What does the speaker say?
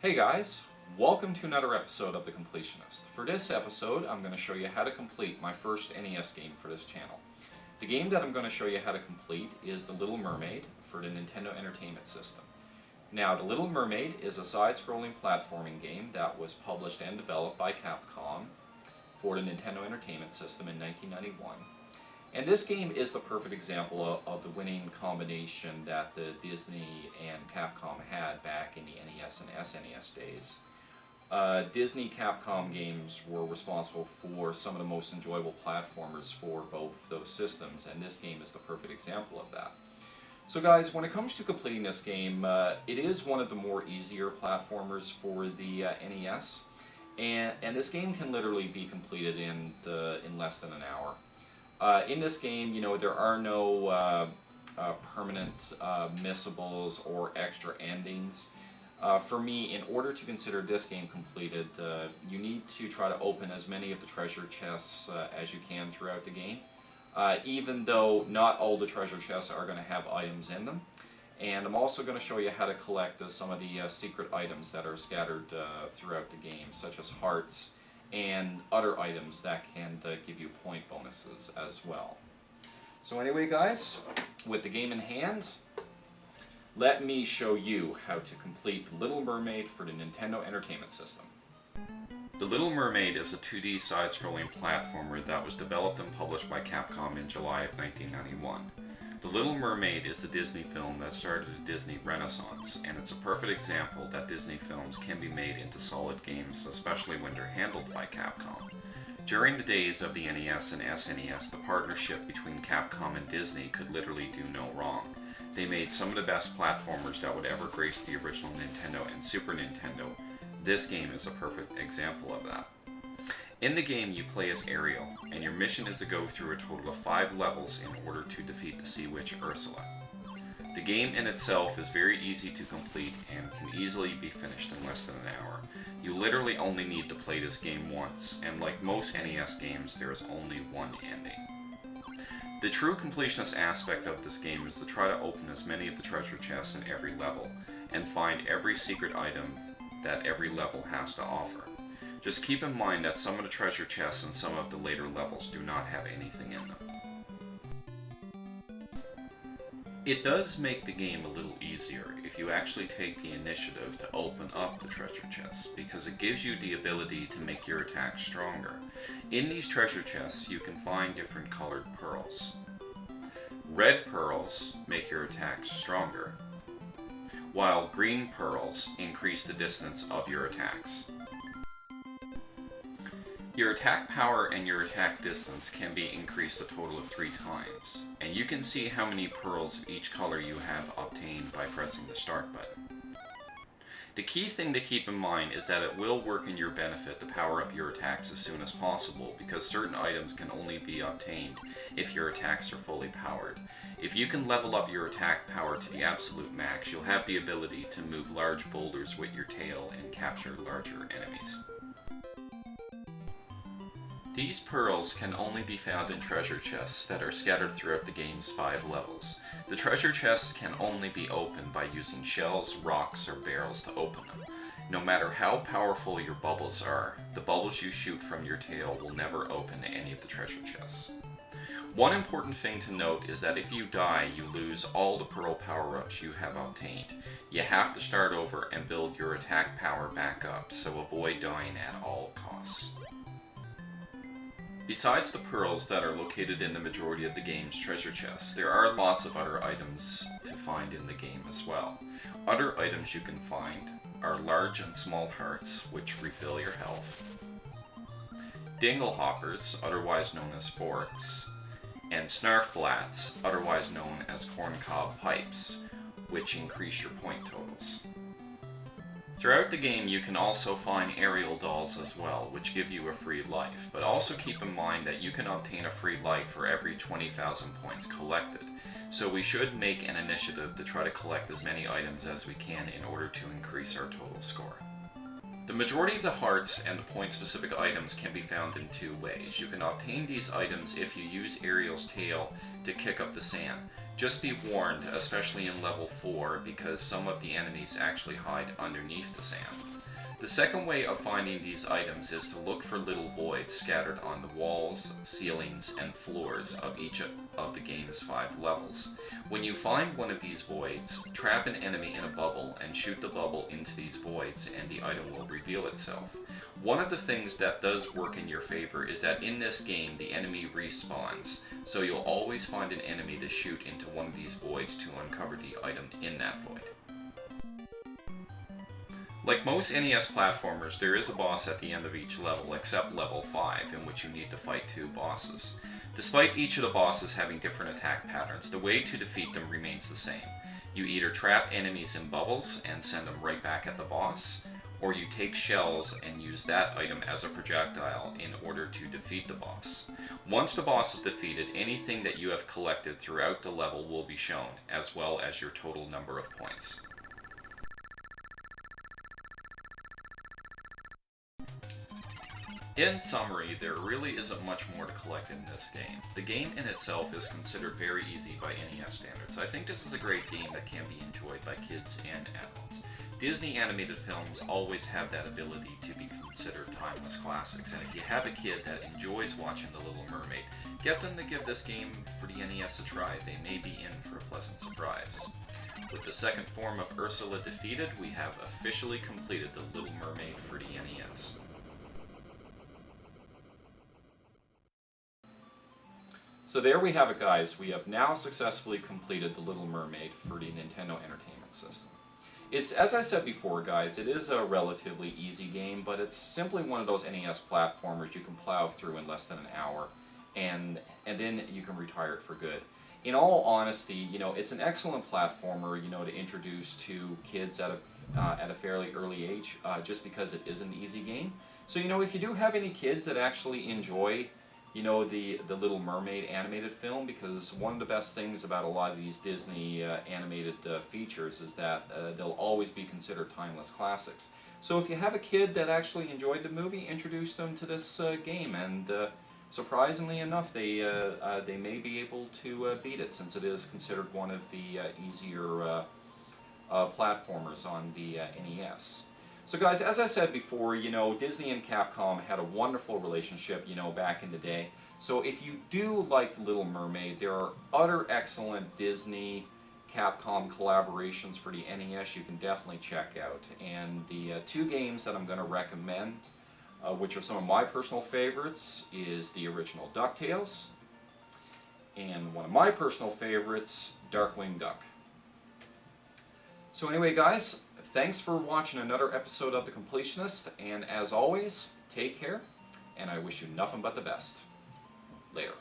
Hey guys, welcome to another episode of The Completionist. For this episode, I'm going to show you how to complete my first NES game for this channel. The game that I'm going to show you how to complete is The Little Mermaid for the Nintendo Entertainment System. Now, The Little Mermaid is a side-scrolling platforming game that was published and developed by Capcom for the Nintendo Entertainment System in 1991. And this game is the perfect example of the winning combination that the Disney and Capcom had back in the NES and SNES days. Disney Capcom games were responsible for some of the most enjoyable platformers for both those systems, and this game is the perfect example of that. So guys, when it comes to completing this game, it is one of the more easier platformers for the NES, and this game can literally be completed in less than an hour. In this game, there are no permanent missables or extra endings. For me, in order to consider this game completed, you need to try to open as many of the treasure chests as you can throughout the game, even though not all the treasure chests are going to have items in them. And I'm also going to show you how to collect some of the secret items that are scattered throughout the game, such as hearts and other items that can give you point bonuses as well. So anyway guys, with the game in hand, let me show you how to complete Little Mermaid for the Nintendo Entertainment System. The Little Mermaid is a 2D side-scrolling platformer that was developed and published by Capcom in July of 1991. The Little Mermaid is the Disney film that started the Disney Renaissance, and it's a perfect example that Disney films can be made into solid games, especially when they're handled by Capcom. During the days of the NES and SNES, the partnership between Capcom and Disney could literally do no wrong. They made some of the best platformers that would ever grace the original Nintendo and Super Nintendo. This game is a perfect example of that. In the game, you play as Ariel, and your mission is to go through a total of 5 levels in order to defeat the Sea Witch Ursula. The game in itself is very easy to complete and can easily be finished in less than an hour. You literally only need to play this game once, and like most NES games, there is only one ending. The true completionist aspect of this game is to try to open as many of the treasure chests in every level, and find every secret item that every level has to offer. Just keep in mind that some of the treasure chests and some of the later levels do not have anything in them. It does make the game a little easier if you actually take the initiative to open up the treasure chests, because it gives you the ability to make your attack stronger. In these treasure chests, you can find different colored pearls. Red pearls make your attack stronger, while green pearls increase the distance of your attacks. Your attack power and your attack distance can be increased a total of 3 times, and you can see how many pearls of each color you have obtained by pressing the start button. The key thing to keep in mind is that it will work in your benefit to power up your attacks as soon as possible, because certain items can only be obtained if your attacks are fully powered. If you can level up your attack power to the absolute max, you'll have the ability to move large boulders with your tail and capture larger enemies. These pearls can only be found in treasure chests that are scattered throughout the game's 5 levels. The treasure chests can only be opened by using shells, rocks, or barrels to open them. No matter how powerful your bubbles are, the bubbles you shoot from your tail will never open any of the treasure chests. One important thing to note is that if you die, you lose all the pearl power-ups you have obtained. You have to start over and build your attack power back up, so avoid dying at all costs. Besides the pearls that are located in the majority of the game's treasure chests, there are lots of other items to find in the game as well. Other items you can find are large and small hearts, which refill your health, dingle hoppers, otherwise known as forks, and snarfblats, otherwise known as corncob pipes, which increase your point totals. Throughout the game, you can also find Ariel dolls as well, which give you a free life, but also keep in mind that you can obtain a free life for every 20,000 points collected, so we should make an initiative to try to collect as many items as we can in order to increase our total score. The majority of the hearts and the point-specific items can be found in 2 ways. You can obtain these items if you use Ariel's tail to kick up the sand. Just be warned, especially in level 4, because some of the enemies actually hide underneath the sand. The second way of finding these items is to look for little voids scattered on the walls, ceilings, and floors of each of the game's 5 levels. When you find one of these voids, trap an enemy in a bubble and shoot the bubble into these voids and the item will reveal itself. One of the things that does work in your favor is that in this game the enemy respawns, so you'll always find an enemy to shoot into one of these voids to uncover the item in that void. Like most NES platformers, there is a boss at the end of each level, except level 5, in which you need to fight 2 bosses. Despite each of the bosses having different attack patterns, the way to defeat them remains the same. You either trap enemies in bubbles and send them right back at the boss, or you take shells and use that item as a projectile in order to defeat the boss. Once the boss is defeated, anything that you have collected throughout the level will be shown, as well as your total number of points. In summary, there really isn't much more to collect in this game. The game in itself is considered very easy by NES standards. I think this is a great game that can be enjoyed by kids and adults. Disney animated films always have that ability to be considered timeless classics, and if you have a kid that enjoys watching The Little Mermaid, get them to give this game for the NES a try. They may be in for a pleasant surprise. With the second form of Ursula defeated, we have officially completed The Little Mermaid for the NES. So there we have it, guys. We have now successfully completed The Little Mermaid for the Nintendo Entertainment System. It's, as I said before, guys, it is a relatively easy game, but it's simply one of those NES platformers you can plow through in less than an hour, and then you can retire it for good. In all honesty, you know, it's an excellent platformer, you know, to introduce to kids at a fairly early age, just because it is an easy game. So, you know, if you do have any kids that actually enjoy, you know, the Little Mermaid animated film, because one of the best things about a lot of these Disney animated features is that they'll always be considered timeless classics. So if you have a kid that actually enjoyed the movie, introduce them to this game, and surprisingly enough, they may be able to beat it, since it is considered one of the easier platformers on the NES. So guys, as I said before, you know, Disney and Capcom had a wonderful relationship, you know, back in the day. So if you do like The Little Mermaid, there are other excellent Disney Capcom collaborations for the NES you can definitely check out. And the 2 games that I'm going to recommend, which are some of my personal favorites, is the original DuckTales, and one of my personal favorites, Darkwing Duck. So anyway, guys, thanks for watching another episode of The Completionist, and as always, take care, and I wish you nothing but the best. Later.